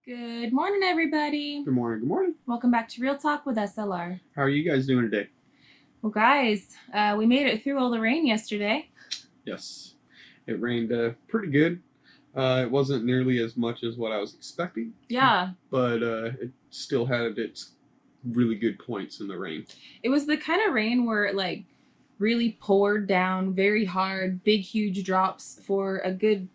Good morning, everybody. Good morning. Good morning. Welcome back to Real Talk with SLR. How are you guys doing today? Well, guys, we made it through all the rain yesterday. Yes, it rained pretty good. It wasn't nearly as much as what I was expecting. Yeah. But it still had its really good points in the rain. It was the kind of rain where it like really poured down very hard, big, huge drops for a good,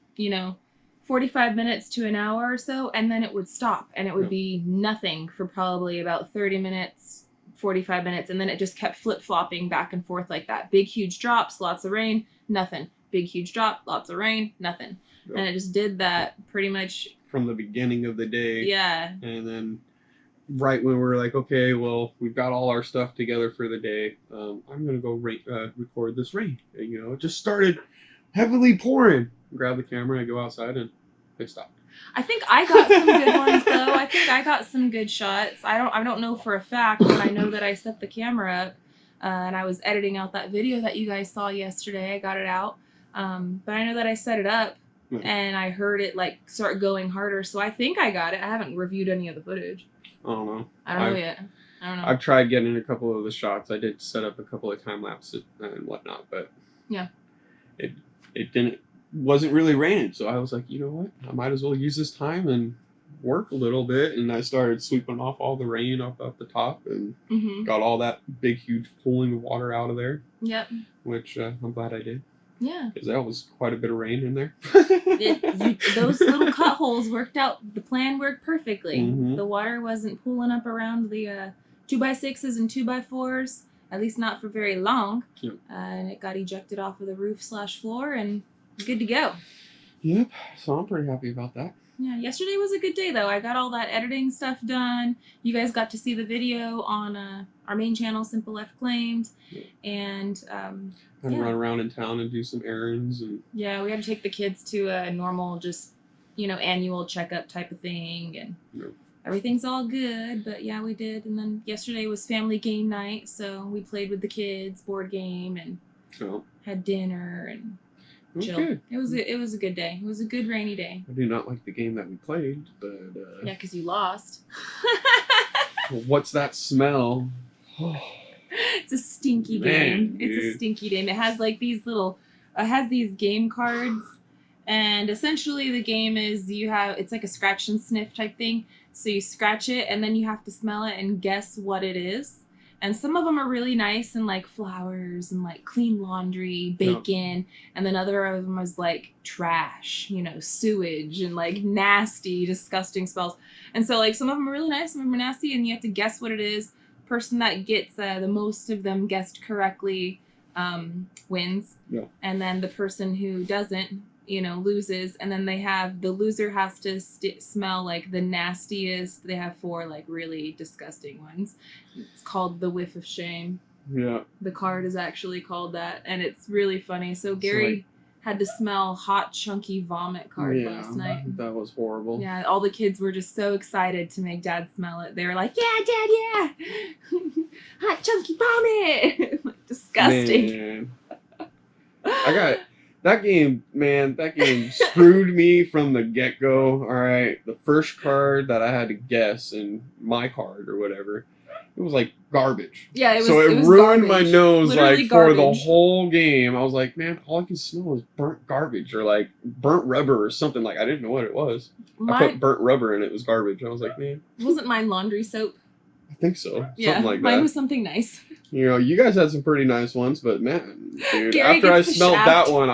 45 minutes to an hour or so, and then it would stop and it would be nothing for probably about 30 minutes, 45 minutes, and then it just kept flip-flopping back and forth like that. Big, huge drops, lots of rain, nothing. Big, huge drop, lots of rain, nothing. Yep. And it just did that pretty much from the beginning of the day. Yeah. And then right when we were like, okay, well, we've got all our stuff together for the day, I'm going to go record this rain. And, it just started heavily pouring. Grab the camera, I go outside, and they stopped. I think I got some good ones, though. I think I got some good shots. I don't know for a fact, but I know that I set the camera up, and I was editing out that video that you guys saw yesterday. I got it out. But I know that I set it up, and I heard it, start going harder, so I think I got it. I haven't reviewed any of the footage. I don't know. I don't know yet. I don't know. I've tried getting a couple of the shots. I did set up a couple of time lapses and whatnot, but yeah, it wasn't really raining, so I was like, you know what? I might as well use this time and work a little bit. And I started sweeping off all the rain off the top and got all that big, huge pooling water out of there. Yep. Which I'm glad I did. Yeah. Because that was quite a bit of rain in there. Those little cut holes worked out. The plan worked perfectly. The water wasn't pooling up around the 2x6s and 2x4s, at least not for very long. Yep. And it got ejected off of the roof/floor and good to go. Yep. So I'm pretty happy about that. Yeah, yesterday was a good day, though. I got all that editing stuff done. You guys got to see the video on our main channel, SimpleLifeReclaimed. Yep. And run around in town and do some errands. And yeah, we had to take the kids to a normal, just, annual checkup type of thing. And everything's all good. But yeah, we did. And then yesterday was family game night. So we played with the kids, board game, and had dinner and Good. It was a good day. It was a good rainy day. I do not like the game that we played, but yeah, because you lost. What's that smell? It's a stinky game. It's a stinky game. It has these game cards, and essentially the game is it's like a scratch and sniff type thing. So you scratch it and then you have to smell it and guess what it is. And some of them are really nice and like flowers and like clean laundry, bacon. And then other of them was like trash, sewage and like nasty, disgusting smells. And so like some of them are really nice, some of them are nasty, and you have to guess what it is. Person that gets the most of them guessed correctly wins. Yeah. And then the person who doesn't, loses. And then the loser has to smell like the nastiest. They have 4 like really disgusting ones. It's called the whiff of shame. Yeah. The card is actually called that, and it's really funny. So Gary had to smell hot chunky vomit card last night. That was horrible. Yeah, all the kids were just so excited to make Dad smell it. They were like, "Yeah, Dad, yeah, hot chunky vomit." Like, disgusting. Man. That game screwed me from the get-go. All right, the first card that I had to guess in my card or whatever, it was like garbage. Yeah, it was ruined my nose. Literally for the whole game. I was like, man, all I can smell is burnt garbage or like burnt rubber or something. Like, I didn't know what it was. I put burnt rubber and it was garbage. I was like, man. Wasn't mine laundry soap? I think so. Yeah, something like that. Mine was something nice. You guys had some pretty nice ones, but man, dude, after I smelled that one,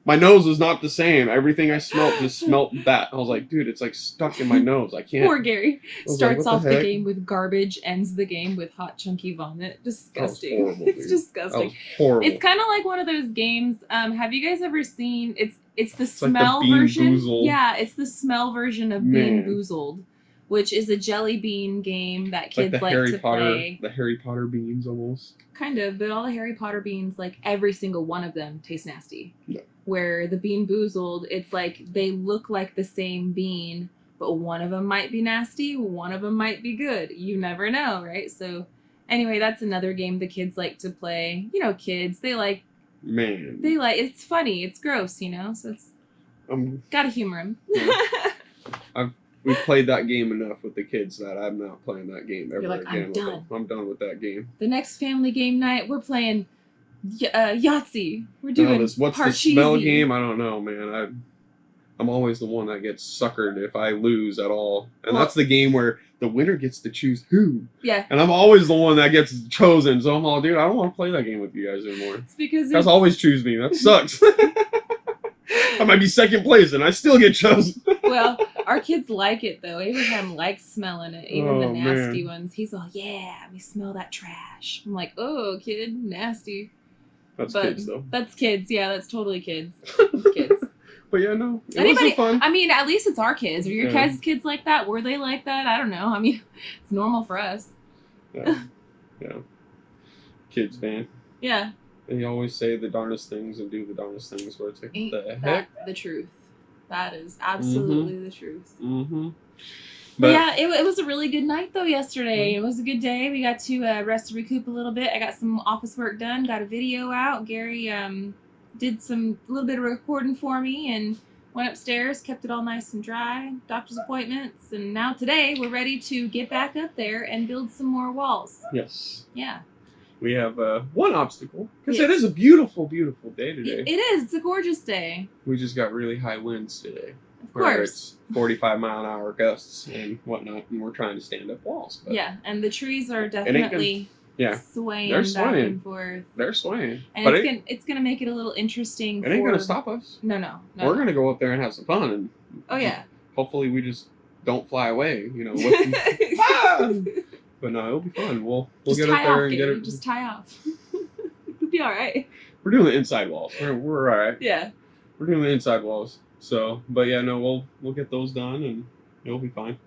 my nose was not the same. Everything I smelled just smelled that. I was like, dude, it's like stuck in my nose. I can't. Poor Gary. Starts off the game with garbage, ends the game with hot chunky vomit. Disgusting. Horrible, it's disgusting. That was horrible. It's kind of like one of those games. Have you guys ever seen? It's the smell version. Boozled. Yeah, it's the smell version of Bean Boozled, which is a jelly bean game that kids like to play. The Harry Potter beans almost. Kind of, but all the Harry Potter beans, like every single one of them taste nasty. Yeah. Where the Bean Boozled, it's like they look like the same bean, but one of them might be nasty, one of them might be good. You never know, right? So anyway, that's another game the kids like to play. Kids, it's funny, it's gross, so it's gotta humor them. Yeah. we played that game enough with the kids that I'm not playing that game ever like, again. I'm done. I'm done with that game. The next family game night, we're playing Yahtzee. We're doing what's Parcheesi. the smell game? I don't know, man. I'm always the one that gets suckered if I lose at all. And that's the game where the winner gets to choose who. Yeah. And I'm always the one that gets chosen. So I'm all, dude, I don't want to play that game with you guys anymore. It's because you guys always choose me. That sucks. I might be second place and I still get chosen. Well, our kids like it though. Abraham likes smelling it, even the nasty ones. He's all, yeah, we smell that trash. I'm like, oh, kid, nasty. That's kids though. That's kids, yeah, that's totally kids. That's kids. But yeah, no, it was fun. I mean, at least it's our kids. Are your guys' kids like that? Were they like that? I don't know. I mean, it's normal for us. Yeah. Kids, man. Yeah. They always say the darndest things and do the darndest things. Where it's like, Ain't the heck? The truth. That is absolutely the truth. Mm-hmm. But yeah, it was a really good night though yesterday. It was a good day. We got to rest and recoup a little bit. I got some office work done. Got a video out. Gary did a little bit of recording for me and went upstairs, kept it all nice and dry, doctor's appointments, and now today we're ready to get back up there and build some more walls. Yes. Yeah. We have one obstacle, because it is a beautiful, beautiful day today. It is. It's a gorgeous day. We just got really high winds today. Of course. It's 45-mile-an-hour gusts and whatnot, and we're trying to stand up walls. But yeah, and the trees are definitely swaying back and forth. They're swaying. And but it's gonna make it a little interesting. It ain't gonna stop us. No. We're gonna go up there and have some fun. And oh yeah. Hopefully we just don't fly away. You know. But no, it'll be fun. We'll get up there and get it. Just tie off. It'll be all right. We're doing the inside walls. We're all right. Yeah. We're doing the inside walls. So, but yeah, no, we'll get those done and it'll be fine.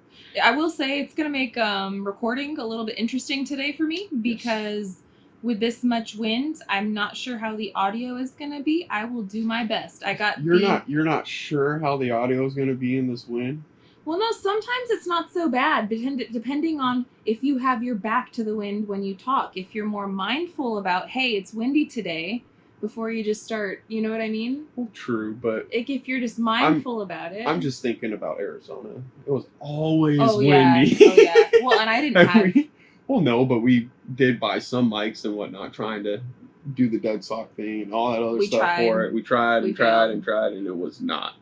I will say it's gonna make recording a little bit interesting today for me because with this much wind, I'm not sure how the audio is gonna be. I will do my best. You're not sure how the audio is gonna be in this wind? Well, no, sometimes it's not so bad, depending on if you have your back to the wind when you talk. If you're more mindful about, hey, it's windy today, before you just start, you know what I mean? Well, true, but if you're just mindful about it. I'm just thinking about Arizona. It was always windy. Oh, yeah. Well, and I didn't have... Well, no, but we did buy some mics and whatnot, trying to do the dead sock thing and all that other stuff for it. We tried, and it was not.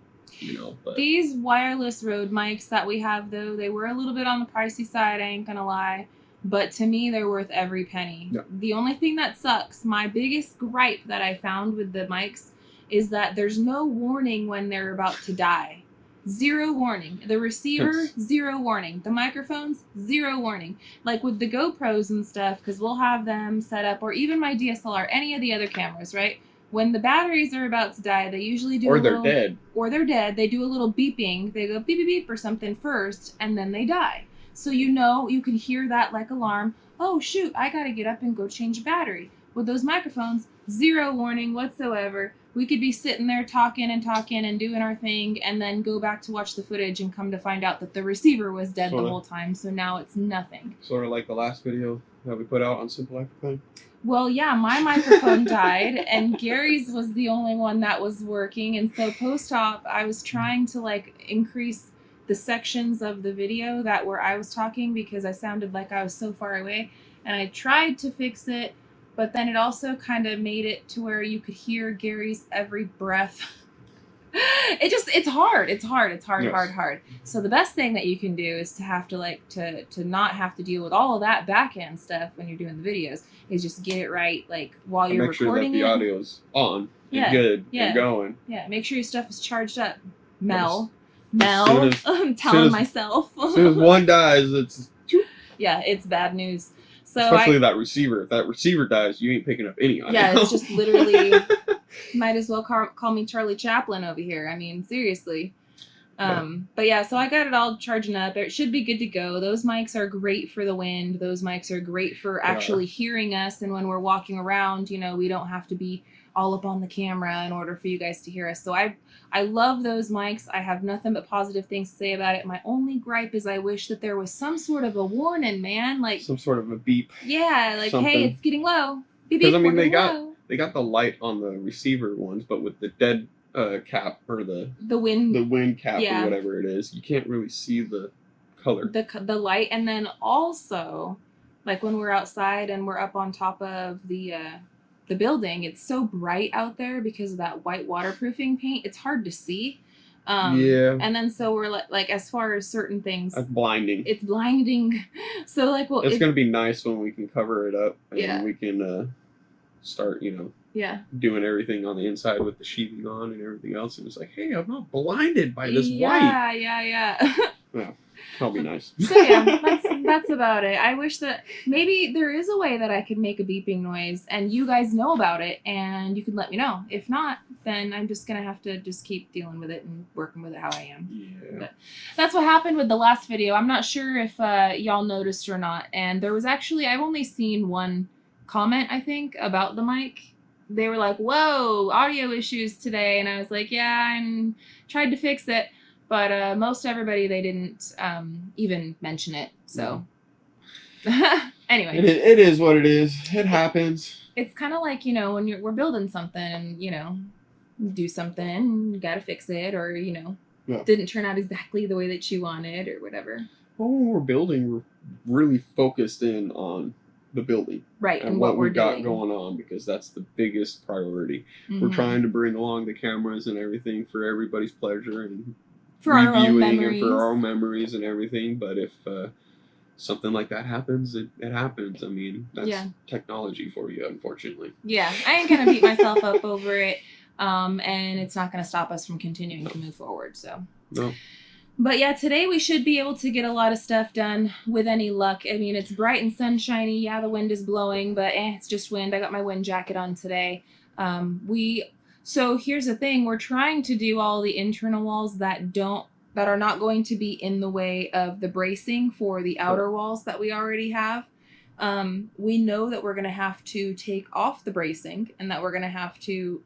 You know, but these wireless Rode mics that we have, though, they were a little bit on the pricey side, I ain't gonna lie. But to me, they're worth every penny. Yeah. The only thing that sucks, my biggest gripe that I found with the mics, is that there's no warning when they're about to die. Zero warning. The receiver, zero warning. The microphones, zero warning. Like with the GoPros and stuff, because we'll have them set up, or even my DSLR, any of the other cameras, right? When the batteries are about to die, they usually do they're dead. Or they're dead. They do a little beeping. They go beep, beep, beep or something first, and then they die. So you know, you can hear that like alarm. Oh, shoot, I got to get up and go change a battery. With those microphones, zero warning whatsoever. We could be sitting there talking and doing our thing, and then go back to watch the footage and come to find out that the receiver was dead the whole time, so now it's nothing. Sort of like the last video that we put out on SimpleLifeReclaimed. Well, yeah, my microphone died, and Gary's was the only one that was working, and so post-op, I was trying to, like, increase the sections of the video that where I was talking because I sounded like I was so far away, and I tried to fix it, but then it also kind of made it to where you could hear Gary's every breath. It's hard. It's hard. So the best thing that you can do is to have to to not have to deal with all of that back end stuff when you're doing the videos is just get it right, like while you're recording. Make sure that the audio's on and good and going. Yeah, make sure your stuff is charged up. Mel, I'm telling myself. As soon as one dies, it's it's bad news. So especially that receiver. If that receiver dies, you ain't picking up any audio. Yeah, it's just literally. Might as well call me Charlie Chaplin over here. I mean, seriously. But yeah, so I got it all charging up. It should be good to go. Those mics are great for the wind. Those mics are great for actually hearing us. And when we're walking around, you know, we don't have to be all up on the camera in order for you guys to hear us. So I love those mics. I have nothing but positive things to say about it. My only gripe is I wish that there was some sort of a warning, man. Like some sort of a beep. Yeah, like, something. Hey, it's getting low. Beep, because, beep, I mean, they got the light on the receiver ones, but with the dead cap or the wind cap yeah. or whatever it is. You can't really see the color. The light, and then also like when we're outside and we're up on top of the building, it's so bright out there because of that white waterproofing paint. It's hard to see. Yeah. And then so we're like as far as certain things, it's blinding. It's blinding. So like, well, it's gonna be nice when we can cover it up and yeah. we can start, yeah, doing everything on the inside with the sheathing on and everything else. And it's like, hey, I'm not blinded by this white. Yeah. Yeah, that'll be nice. So yeah, that's about it. I wish that maybe there is a way that I could make a beeping noise and you guys know about it and you can let me know. If not, then I'm just gonna have to just keep dealing with it and working with it how I am. Yeah. But that's what happened with the last video. I'm not sure if y'all noticed or not. And there was actually, I've only seen one comment, I think, about the mic. They were like, whoa, audio issues today. And I was like, yeah, and tried to fix it. But most everybody, they didn't even mention it. So anyway. It is what it is. It happens. It's kind of like, when we're building something and, do something, you got to fix it or, didn't turn out exactly the way that you wanted or whatever. Well, when we're building, we're really focused in on the building. Right. And what we got going on, because that's the biggest priority. Mm-hmm. We're trying to bring along the cameras and everything for everybody's pleasure and for our own memories. And for our own memories and everything. But if something like that happens, it happens. I mean, that's technology for you, unfortunately. Yeah. I ain't going to beat myself up over it. And it's not going to stop us from continuing to move forward. So. No. But yeah, today we should be able to get a lot of stuff done with any luck. I mean, it's bright and sunshiny. Yeah, the wind is blowing, but it's just wind. I got my wind jacket on today. So here's the thing. We're trying to do all the internal walls that are not going to be in the way of the bracing for the outer walls that we already have. We know that we're going to have to take off the bracing and that we're going to have to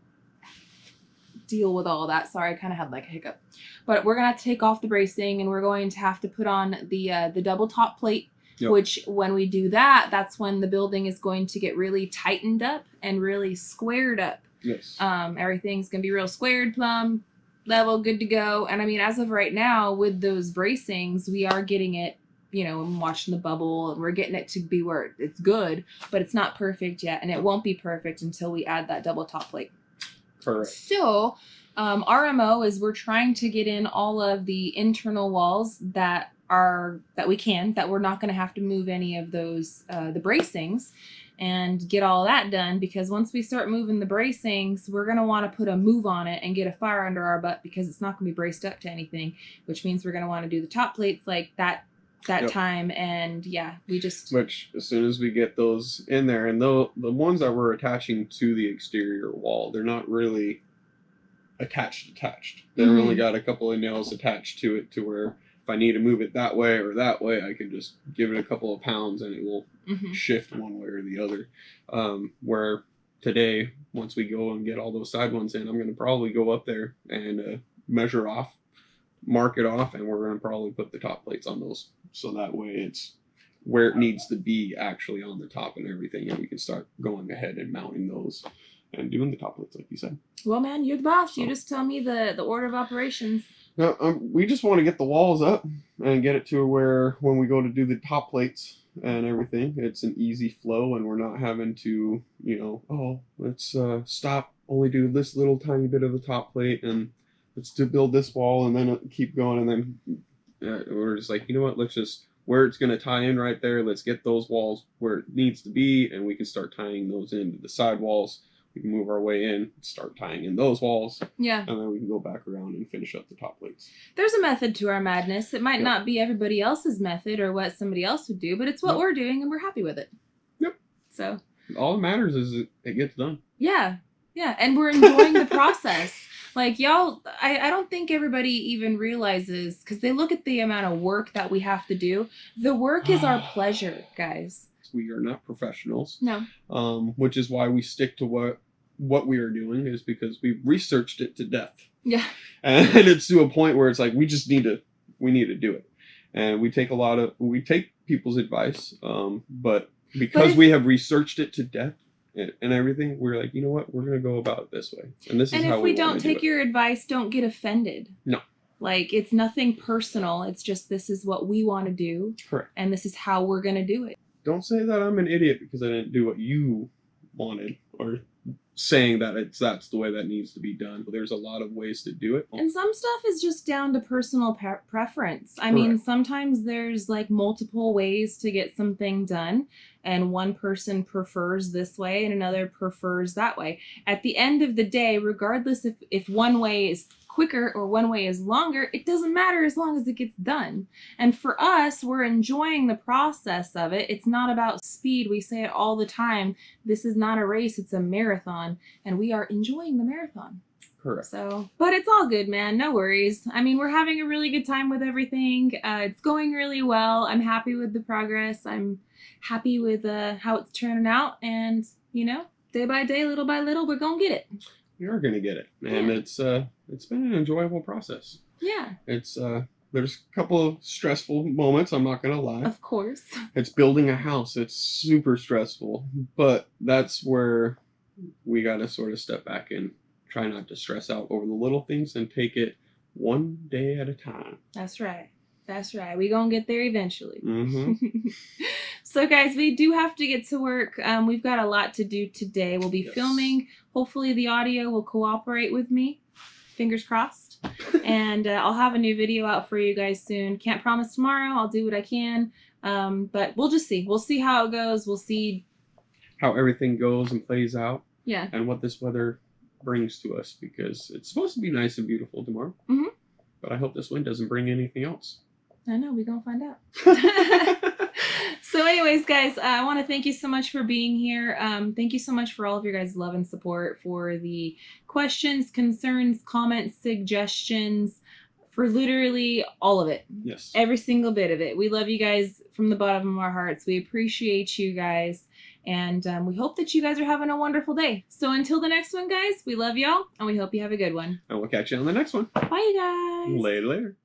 deal with all that. Sorry, I kind of had like a hiccup. But we're going to take off the bracing and we're going to have to put on the double top plate, which when we do that, that's when the building is going to get really tightened up and really squared up. Yes. Everything's going to be real squared, plumb, level, good to go. And I mean, as of right now, with those bracings, we are getting it, and watching the bubble and we're getting it to be where it's good, but it's not perfect yet. And it won't be perfect until we add that double top plate. Correct. So our MO is we're trying to get in all of the internal walls that we're not going to have to move any of those, the bracings, and get all that done, because once we start moving the bracings, we're going to want to put a move on it and get a fire under our butt because it's not going to be braced up to anything, which means we're going to want to do the top plates like that time. And which as soon as we get those in there, and the ones that we're attaching to the exterior wall, they're not really attached. They've only got a couple of nails attached to it, to where if I need to move it that way or that way, I can just give it a couple of pounds and it will shift one way or the other. Where today, once we go and get all those side ones in, I'm going to probably go up there and measure off, mark it off, and we're going to probably put the top plates on those, so that way it's where it needs to be actually on the top and everything, and we can start going ahead and mounting those and doing the top plates like you said. Well, man, you're the boss. You just tell me the order of operations. No, we just want to get the walls up and get it to where when we go to do the top plates and everything, it's an easy flow and we're not having to, let's stop, only do this little tiny bit of the top plate and let's build this wall and then keep going, and then we're just like, let's just, where it's going to tie in right there, let's get those walls where it needs to be, and we can start tying those into the side walls. We can move our way in, start tying in those walls. Yeah. And then we can go back around and finish up the top plates. There's a method to our madness. It might not be everybody else's method or what somebody else would do, but it's what we're doing and we're happy with it. Yep. So. All that matters is it gets done. Yeah. Yeah. And we're enjoying the process. Like, y'all, I don't think everybody even realizes, because they look at the amount of work that we have to do. The work is our pleasure, guys. We are not professionals. No. Which is why we stick to what we are doing, is because we've researched it to death. Yeah. And it's to a point where it's like, we need to do it. And we take people's advice. But because we have researched it to death and everything, we're like, you know what, we're gonna go about it this way, and this is how if we don't wanna take do it. your advice, don't get offended. No. Like, it's nothing personal. It's just, this is what we want to do. Correct. And this is how we're going to do it. Don't say that I'm an idiot because I didn't do what you wanted, or saying that that's the way that needs to be done. There's a lot of ways to do it. And some stuff is just down to personal preference. I mean, sometimes there's like multiple ways to get something done, and one person prefers this way and another prefers that way. At the end of the day, regardless if one way is quicker or one way is longer, it doesn't matter as long as it gets done. And for us, we're enjoying the process of it. It's not about speed. We say it all the time. This is not a race, it's a marathon, and we are enjoying the marathon. Correct. So, but it's all good, man. No worries. I mean, we're having a really good time with everything. It's going really well. I'm happy with the progress. I'm happy with how it's turning out. And, you know, day by day, little by little, we're going to get it. We are going to get it. And it's been an enjoyable process. Yeah. It's there's a couple of stressful moments, I'm not going to lie. Of course. It's building a house. It's super stressful. But that's where we got to sort of step back and try not to stress out over the little things and take it one day at a time. That's right. That's right. We gonna get there eventually. Mm-hmm. So guys, we do have to get to work. We've got a lot to do today. We'll be filming. Hopefully the audio will cooperate with me. Fingers crossed. And I'll have a new video out for you guys soon. Can't promise tomorrow. I'll do what I can. But we'll just see. We'll see how it goes. We'll see how everything goes and plays out. Yeah. And what this weather brings to us, because it's supposed to be nice and beautiful tomorrow. Mm-hmm. But I hope this wind doesn't bring anything else. I know, we're gonna find out. So anyways, guys, I want to thank you so much for being here. Thank you so much for all of your guys' love and support, for the questions, concerns, comments, suggestions, for literally all of it. Yes. Every single bit of it. We love you guys from the bottom of our hearts. We appreciate you guys. And we hope that you guys are having a wonderful day. So until the next one, guys, we love y'all, and we hope you have a good one. And we'll catch you on the next one. Bye, you guys. Later.